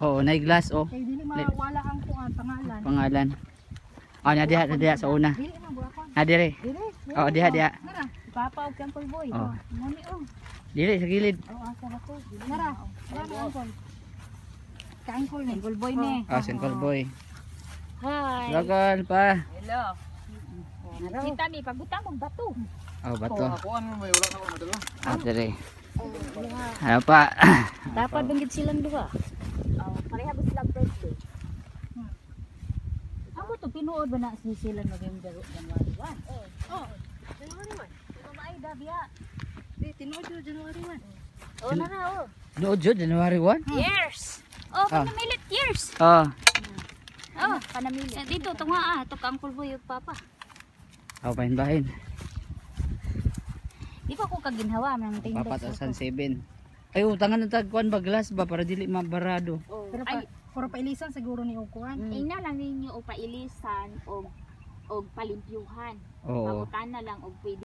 Oo, nay glass oh. Kay dili mawala ang kuan pangalan. Pangalan. Oh, na diha sa una. Dili man buakon. Na dire. Dili. Oh, diha. Nara, papa og Uncle Boy. Oh. Muni Dire sa gilid. Oh, asa ba ko? Nara. Nara Uncle. Ka-Uncle ni. Uncle Boy ni. Ah, Uncle Boy. Hi. Local pa. Hello. Kita mi pagutang mong bato. Oh, bato. Ako ano may wala na ako madala. Ah, dire. Ano pa? Dapat banggit silang duha. Oh, pareha ba silang birthday? Ako to pinuod ba na sila November January 1? Oh. January 1. Mamay da biya. Di tinuod yo January 1. Oh, nara oh. Nood jud January 1. Years. Oh, panamilit years. Oh. Oh, panamilit. Dito tunga to ka Uncle Boy ug Papa. Oh, bahin-bahin. Di pa ko kaginhawa man tinda. Papatasan 7. Ay, utangan na tagkuan ba glass ba para dili mabarado. Oh. Pero puro pailisan siguro ni Ukuan. Ina lang ninyo o pailisan o palimpyuhan. Oo. Pabutan na lang og pwede